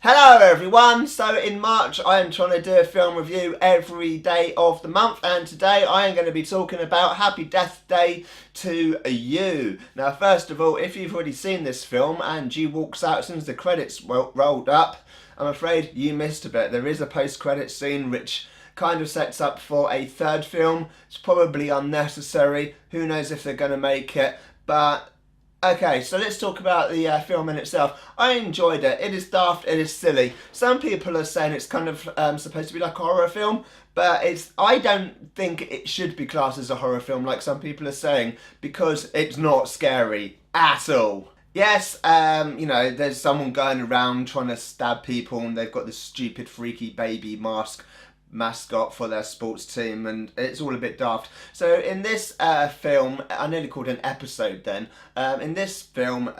Hello everyone! So in March I am trying to do a film review every day of the month, and today I am going to be talking about Happy Death Day to You. Now first of all, if you've already seen this film and you walks out as soon as the credits rolled up, I'm afraid you missed a bit. There is a post-credit scene which kind of sets up for a third film. It's probably unnecessary. Who knows if they're going to make it, but okay, so let's talk about the film in itself. I enjoyed it. It is daft, it is silly. Some people are saying it's kind of supposed to be like a horror film, but I don't think it should be classed as a horror film like some people are saying, because it's not scary at all. Yes, there's someone going around trying to stab people and they've got this stupid freaky baby mascot for their sports team, and it's all a bit daft. So in this film, I nearly called it an episode then, in this film,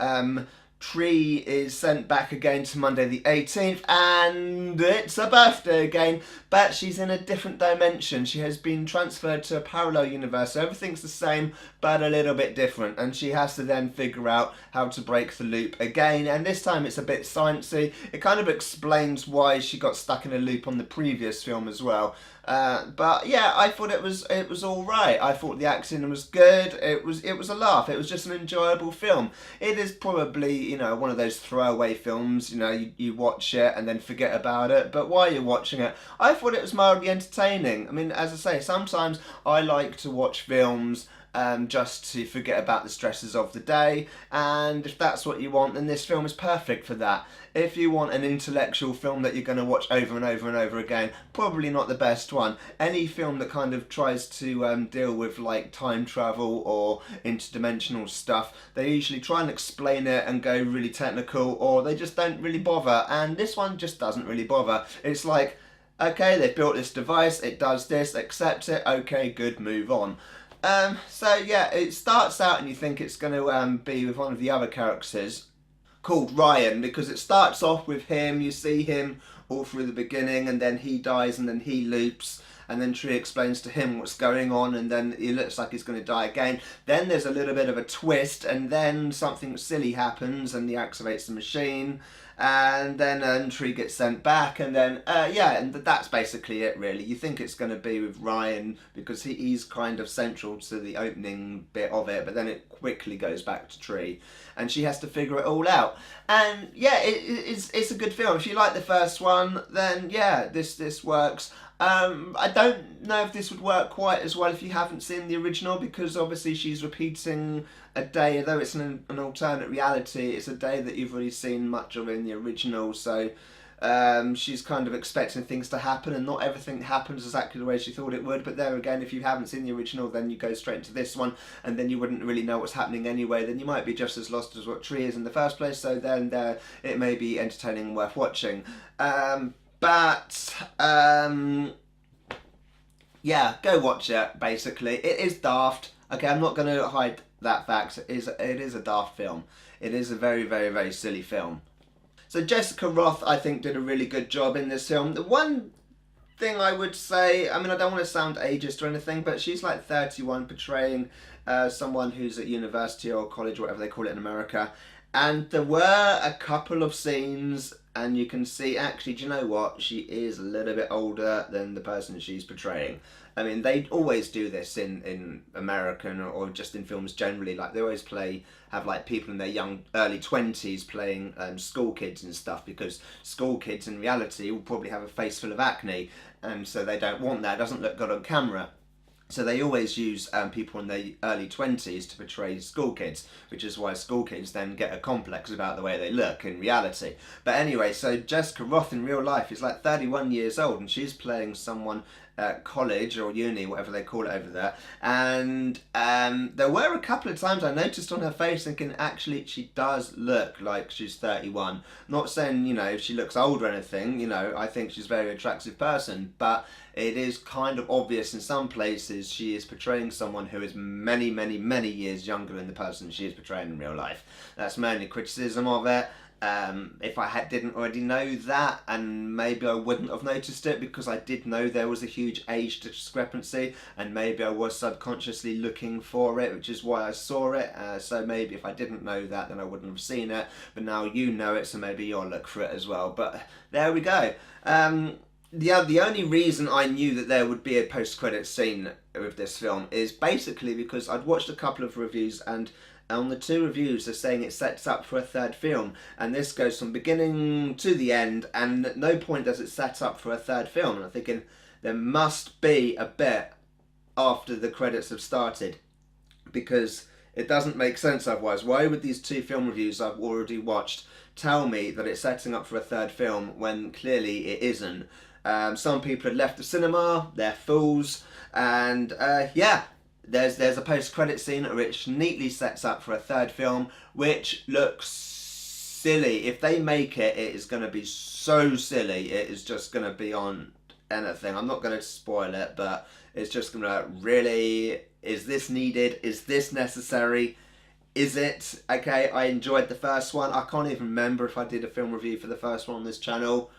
Tree is sent back again to Monday the 18th, and it's her birthday again, but she's in a different dimension. She has been transferred to a parallel universe, so everything's the same but a little bit different, and she has to then figure out how to break the loop again, and this time it's a bit sciencey. It kind of explains why she got stuck in a loop on the previous film as well. But yeah, I thought it was all right. I thought the acting was good. It was a laugh. It was just an enjoyable film. It is probably one of those throwaway films. You watch it and then forget about it. But while you're watching it, I thought it was mildly entertaining. I mean, as I say, sometimes I like to watch films just to forget about the stresses of the day, and if that's what you want, then this film is perfect for that. If you want an intellectual film that you're going to watch over and over and over again, probably not the best one. Any film that kind of tries to deal with like time travel or interdimensional stuff, they usually try and explain it and go really technical, or they just don't really bother, and this one just doesn't really bother. It's like, okay, they've built this device, it does this, accept it, okay, good, move on. So yeah, it starts out and you think it's going to be with one of the other characters called Ryan, because it starts off with him, you see him all through the beginning, and then he dies and then he loops, and then Tree explains to him what's going on, and then he looks like he's going to die again. Then there's a little bit of a twist, and then something silly happens and he activates the machine, and then Tree gets sent back, and then and that's basically it really. You think it's going to be with Ryan because he's kind of central to the opening bit of it, but then it quickly goes back to Tree and she has to figure it all out. And yeah, it's a good film. If you like the first one, then yeah, this works. I don't know if this would work quite as well if you haven't seen the original, because obviously she's repeating a day, although it's an alternate reality, it's a day that you've already seen much of in the original, so she's kind of expecting things to happen, and not everything happens exactly the way she thought it would. But there again, if you haven't seen the original, then you go straight into this one, and then you wouldn't really know what's happening anyway. Then you might be just as lost as what Tree is in the first place, so then it may be entertaining and worth watching. Yeah, go watch it, basically. It is daft. Okay, I'm not going to hide that fact. It is a daft film. It is a very, very, very silly film. So Jessica Rothe, I think, did a really good job in this film. The one thing I would say, I mean, I don't want to sound ageist or anything, but she's like 31, portraying someone who's at university or college, whatever they call it in America. And there were a couple of scenes, and you can see, actually, do you know what? She is a little bit older than the person she's portraying. I mean, they always do this in American or just in films generally. Like, they always have like people in their early 20s playing school kids and stuff, because school kids in reality will probably have a face full of acne, and so they don't want that. It doesn't look good on camera. So they always use people in their early 20s to portray school kids, which is why school kids then get a complex about the way they look in reality. But anyway, so Jessica Rothe in real life is like 31 years old, and she's playing someone at college or uni, whatever they call it over there. And there were a couple of times I noticed on her face thinking, actually, she does look like she's 31. Not saying, if she looks old or anything, I think she's a very attractive person, but it is kind of obvious in some places she is portraying someone who is many, many, many years younger than the person she is portraying in real life. That's my only criticism of it. If I didn't already know that, and maybe I wouldn't have noticed it because I did know there was a huge age discrepancy, and maybe I was subconsciously looking for it, which is why I saw it. So maybe if I didn't know that, then I wouldn't have seen it. But now you know it, so maybe you'll look for it as well. But there we go. The only reason I knew that there would be a post-credit scene with this film is basically because I'd watched a couple of reviews, and on the 2 reviews they're saying it sets up for a 3rd film, and this goes from beginning to the end, and at no point does it set up for a 3rd film. And I'm thinking there must be a bit after the credits have started, because it doesn't make sense otherwise. Why would these 2 film reviews I've already watched tell me that it's setting up for a 3rd film when clearly it isn't? Some people had left the cinema, they're fools, and yeah, there's a post-credit scene which neatly sets up for a 3rd film, which looks silly. If they make it, it is going to be so silly, it is just going to be on anything. I'm not going to spoil it, but it's just going to really, is this needed? Is this necessary? Is it? Okay, I enjoyed the first one. I can't even remember if I did a film review for the first one on this channel.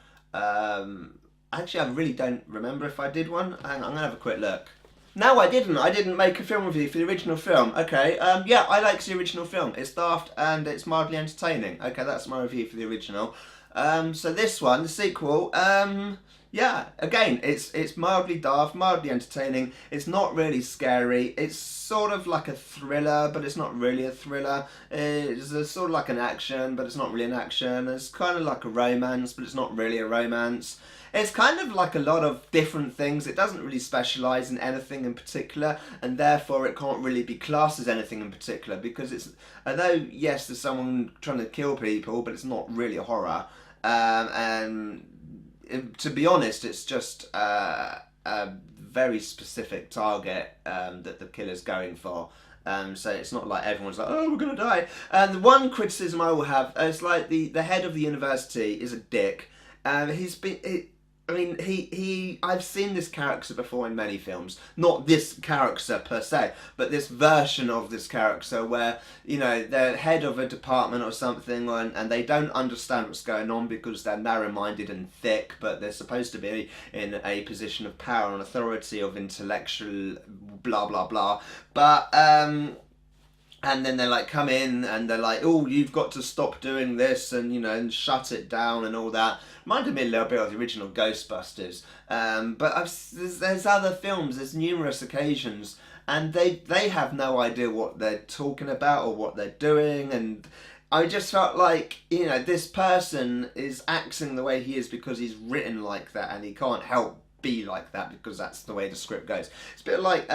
Actually, I really don't remember if I did one. Hang on, I'm going to have a quick look. No, I didn't. I didn't make a film review for the original film. Okay, yeah, I like the original film. It's daft and it's mildly entertaining. Okay, that's my review for the original. So this one, the sequel, yeah, again, it's mildly daft, mildly entertaining. It's not really scary. It's sort of like a thriller, but it's not really a thriller. It's sort of like an action, but it's not really an action. It's kind of like a romance, but it's not really a romance. It's kind of like a lot of different things. It doesn't really specialise in anything in particular, and therefore it can't really be classed as anything in particular, because it's, although yes, there's someone trying to kill people, but it's not really a horror. And to be honest, it's just a very specific target that the killer's going for. So it's not like everyone's like, oh, we're gonna die. And the one criticism I will have is like the head of the university is a dick. I've seen this character before in many films. Not this character per se, but this version of this character where, you know, they're head of a department or something, and they don't understand what's going on because they're narrow-minded and thick, but they're supposed to be in a position of power and authority, of intellectual blah blah blah. But and then they like come in and they're like, oh, you've got to stop doing this, and you know, and shut it down and all that. Reminded me a little bit of the original Ghostbusters. But there's other films, there's numerous occasions, and they have no idea what they're talking about or what they're doing, and I just felt like, you know, this person is acting the way he is because he's written like that, and he can't help be like that because that's the way the script goes. It's a bit like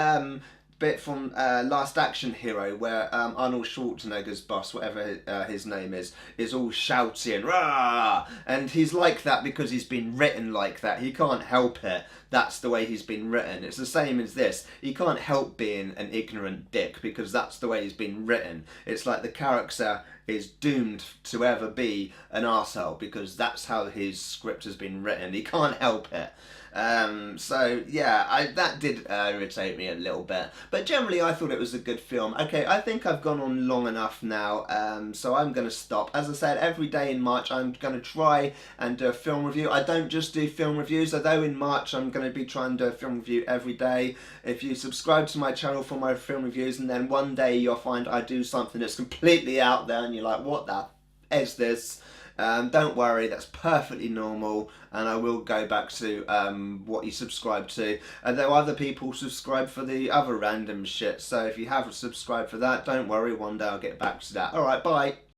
bit from Last Action Hero, where Arnold Schwarzenegger's boss, whatever his name is all shouty and rah, and he's like that because he's been written like that. He can't help it. That's the way he's been written. It's the same as this. He can't help being an ignorant dick because that's the way he's been written. It's like the character is doomed to ever be an arsehole because that's how his script has been written. He can't help it. So yeah, that did irritate me a little bit, but generally I thought it was a good film. Okay, I think I've gone on long enough now, so I'm going to stop. As I said, every day in March I'm going to try and do a film review. I don't just do film reviews, although in March I'm going to be trying to do a film review every day. If you subscribe to my channel for my film reviews, and then one day you'll find I do something that's completely out there and you're like, what the is this? Don't worry, that's perfectly normal, and I will go back to what you subscribe to. And there are other people subscribe for the other random shit, so if you haven't subscribed for that, don't worry, one day I'll get back to that. Alright, bye.